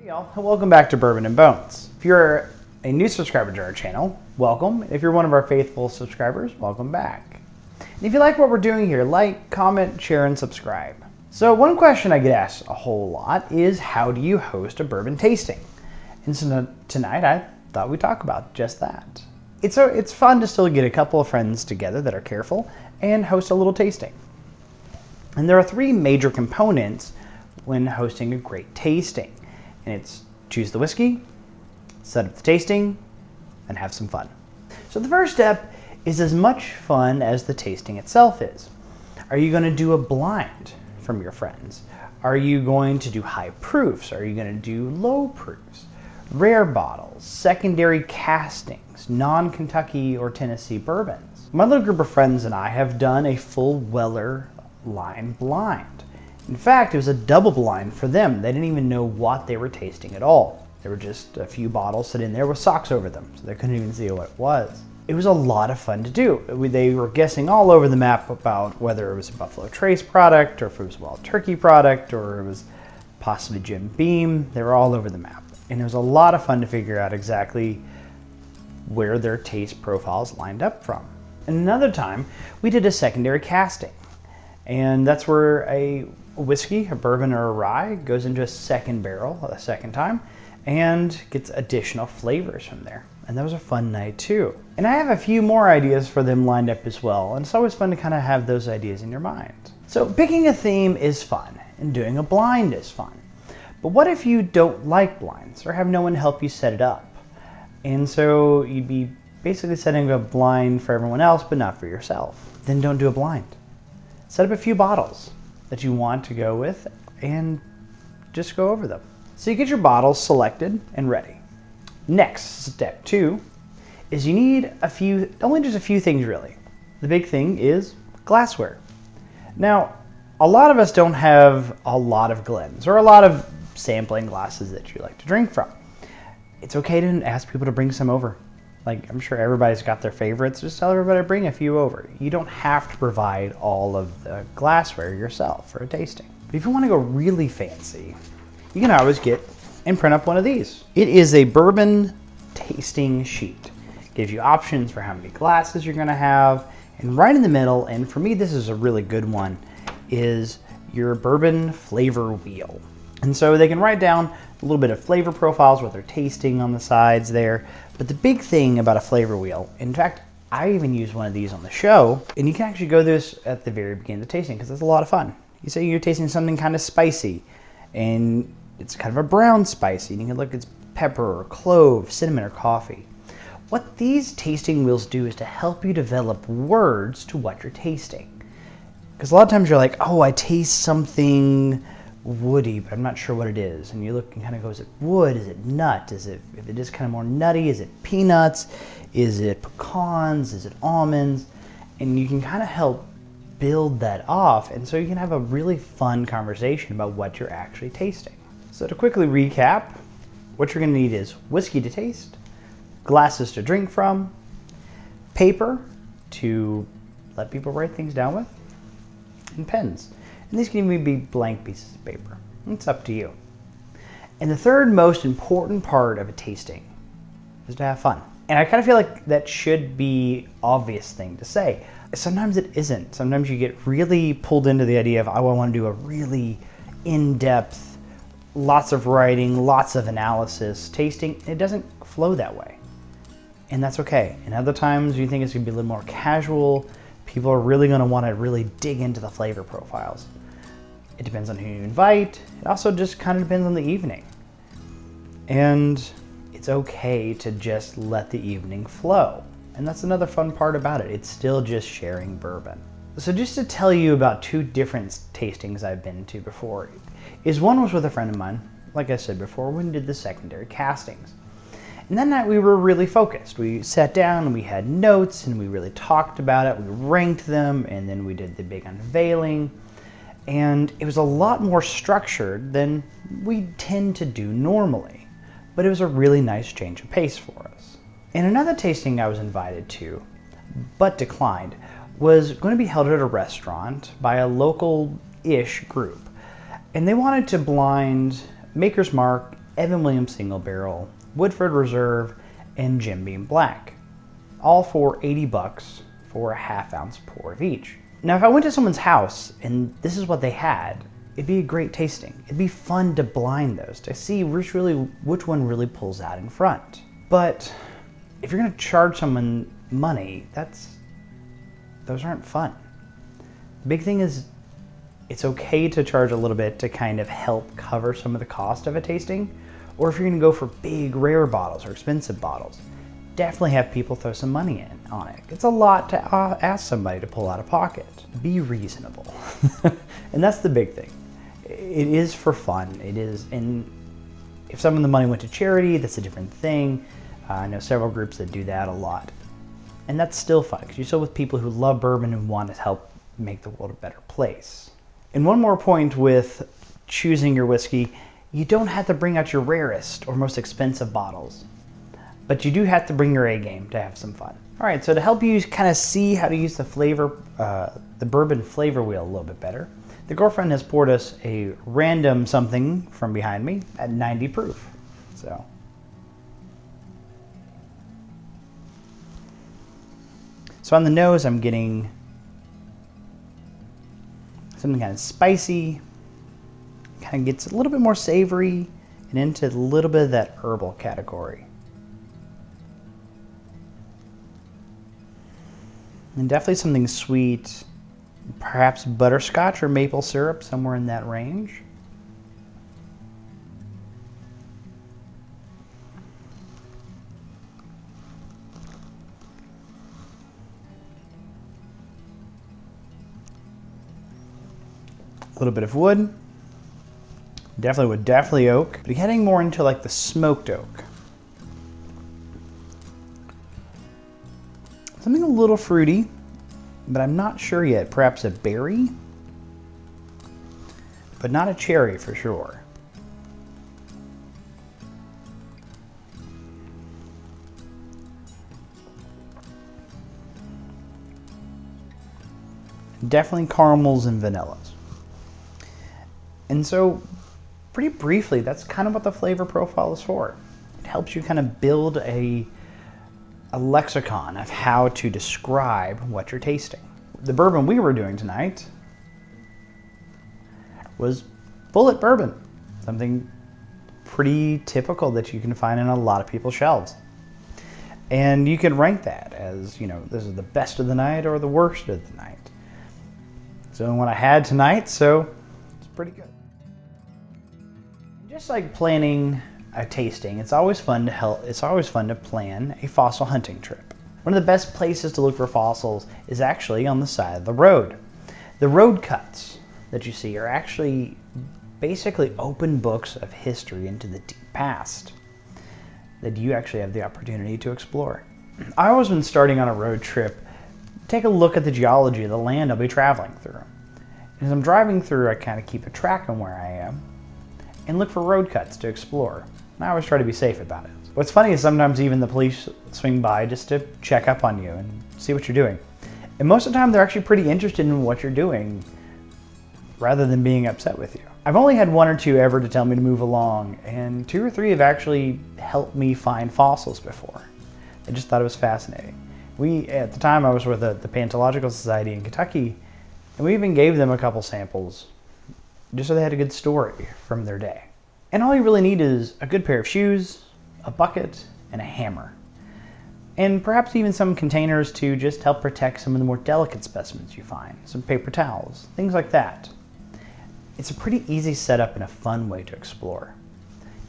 Hey y'all, and welcome back to Bourbon and Bones. If you're a new subscriber to our channel, welcome. If you're one of our faithful subscribers, welcome back. And if you like what we're doing here, like, comment, share, and subscribe. So one question I get asked a whole lot is, how do you host a bourbon tasting? And so tonight I thought we'd talk about just that. It's fun to still get a couple of friends together that are careful and host a little tasting. And there are three major components when hosting a great tasting. And it's choose the whiskey, set up the tasting, and have some fun. So the first step is as much fun as the tasting itself is. Are you going to do a blind from your friends? Are you going to do high proofs? Are you going to do low proofs? Rare bottles, secondary castings, non-Kentucky or Tennessee bourbons. My little group of friends and I have done a full Weller line blind. In fact, it was a double blind for them. They didn't even know what they were tasting at all. There were just a few bottles sitting there with socks over them, so they couldn't even see what it was. It was a lot of fun to do. They were guessing all over the map about whether it was a Buffalo Trace product, or if it was a Wild Turkey product, or it was possibly Jim Beam. They were all over the map. And it was a lot of fun to figure out exactly where their taste profiles lined up from. And another time, we did a secondary casting. And that's where a whiskey, a bourbon or a rye, goes into a second barrel a second time and gets additional flavors from there. And that was a fun night too. And I have a few more ideas for them lined up as well, and it's always fun to kind of have those ideas in your mind. So picking a theme is fun, and doing a blind is fun. But what if you don't like blinds or have no one help you set it up? And so you'd be basically setting a blind for everyone else but not for yourself. Then don't do a blind. Set up a few bottles that you want to go with and just go over them. So you get your bottles selected and ready. Next, step 2 is you need only just a few things really. The big thing is glassware. Now, a lot of us don't have a lot of Glens or a lot of sampling glasses that you like to drink from. It's okay to ask people to bring some over. Like, I'm sure everybody's got their favorites. Just tell everybody to bring a few over. You don't have to provide all of the glassware yourself for a tasting. But if you want to go really fancy, you can always get and print up one of these. It is a bourbon tasting sheet. It gives you options for how many glasses you're going to have. And right in the middle, and for me this is a really good one, is your bourbon flavor wheel. And so they can write down a little bit of flavor profiles, what they're tasting on the sides there. But the big thing about a flavor wheel, in fact, I even use one of these on the show, and you can actually go this at the very beginning of the tasting because it's a lot of fun. You say you're tasting something kind of spicy, and it's kind of a brown spicy, and you can look, it's pepper or clove, cinnamon or coffee. What these tasting wheels do is to help you develop words to what you're tasting. Because a lot of times you're like, oh, I taste something woody, but I'm not sure what it is. And you look and kind of go, is it wood? Is it nut? If it is kind of more nutty, is it peanuts? Is it pecans? Is it almonds? And you can kind of help build that off. And so you can have a really fun conversation about what you're actually tasting. So to quickly recap, what you're going to need is whiskey to taste, glasses to drink from, paper to let people write things down with, and pens. And these can even be blank pieces of paper. It's up to you. And the third most important part of a tasting is to have fun. And I kind of feel like that should be obvious thing to say. Sometimes it isn't. Sometimes you get really pulled into the idea of, oh, I want to do a really in-depth, lots of writing, lots of analysis tasting. It doesn't flow that way. And that's okay. And other times you think it's going to be a little more casual. People are really going to want to really dig into the flavor profiles. It depends on who you invite. It also just kind of depends on the evening. And it's okay to just let the evening flow. And that's another fun part about it. It's still just sharing bourbon. So just to tell you about 2 different tastings I've been to before, one was with a friend of mine, like I said before, when we did the secondary castings. And that night we were really focused. We sat down and we had notes and we really talked about it. We ranked them and then we did the big unveiling. And it was a lot more structured than we tend to do normally. But it was a really nice change of pace for us. And another tasting I was invited to, but declined, was going to be held at a restaurant by a local-ish group. And they wanted to blind Maker's Mark Evan Williams Single Barrel, Woodford Reserve, and Jim Beam Black. All for $80 for a half-ounce pour of each. Now, if I went to someone's house and this is what they had, it'd be a great tasting. It'd be fun to blind those, to see which one really pulls out in front. But if you're gonna charge someone money, those aren't fun. The big thing is, it's okay to charge a little bit to kind of help cover some of the cost of a tasting, or if you're gonna go for big, rare bottles or expensive bottles, definitely have people throw some money in on it. It's a lot to ask somebody to pull out of pocket. Be reasonable. And that's the big thing. It is for fun. It is, and if some of the money went to charity, that's a different thing. I know several groups that do that a lot. And that's still fun, because you're still with people who love bourbon and want to help make the world a better place. And one more point with choosing your whiskey, you don't have to bring out your rarest or most expensive bottles, but you do have to bring your A game to have some fun. All right, so to help you kind of see how to use the bourbon flavor wheel a little bit better, the girlfriend has poured us a random something from behind me at 90 proof. So on the nose, I'm getting something kind of spicy, kind of gets a little bit more savory, and into a little bit of that herbal category. And definitely something sweet, perhaps butterscotch or maple syrup, somewhere in that range. A little bit of wood, definitely oak, but heading more into like the smoked oak. Something a little fruity, but I'm not sure yet. Perhaps a berry, but not a cherry for sure. Definitely caramels and vanillas. And so, pretty briefly, that's kind of what the flavor profile is for. It helps you kind of build a lexicon of how to describe what you're tasting. The bourbon we were doing tonight was Bullet Bourbon, something pretty typical that you can find in a lot of people's shelves. And you can rank that as, you know, this is the best of the night or the worst of the night. So what I had tonight, so it's pretty good. Just like planning a tasting, it's always fun to plan a fossil hunting trip. One of the best places to look for fossils is actually on the side of the road. The road cuts that you see are actually basically open books of history into the deep past that you actually have the opportunity to explore. I always, when starting on a road trip, take a look at the geology of the land I'll be traveling through. As I'm driving through, I kind of keep a track on where I am and look for road cuts to explore. And I always try to be safe about it. What's funny is sometimes even the police swing by just to check up on you and see what you're doing. And most of the time they're actually pretty interested in what you're doing rather than being upset with you. I've only had one or two ever to tell me to move along, and 2 or 3 have actually helped me find fossils before. I just thought it was fascinating. At the time I was with the Paleontological Society in Kentucky, and we even gave them a couple samples just so they had a good story from their day. And all you really need is a good pair of shoes, a bucket, and a hammer. And perhaps even some containers to just help protect some of the more delicate specimens you find. Some paper towels, things like that. It's a pretty easy setup and a fun way to explore.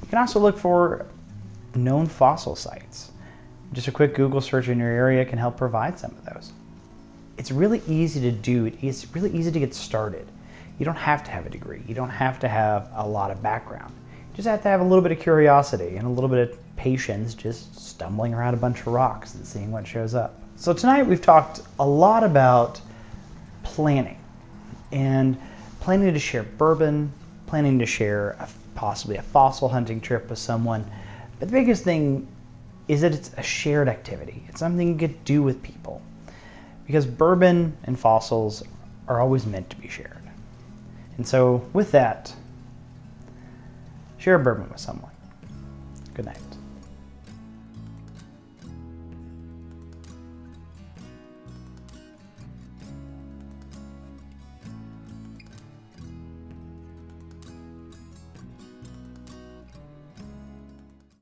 You can also look for known fossil sites. Just a quick Google search in your area can help provide some of those. It's really easy to do. It's really easy to get started. You don't have to have a degree. You don't have to have a lot of background. You just have to have a little bit of curiosity and a little bit of patience, just stumbling around a bunch of rocks and seeing what shows up. So tonight we've talked a lot about planning and planning to share bourbon, planning to share possibly a fossil hunting trip with someone. But the biggest thing is that it's a shared activity. It's something you get to do with people. Because bourbon and fossils are always meant to be shared. And so with that, share bourbon with someone. Good night.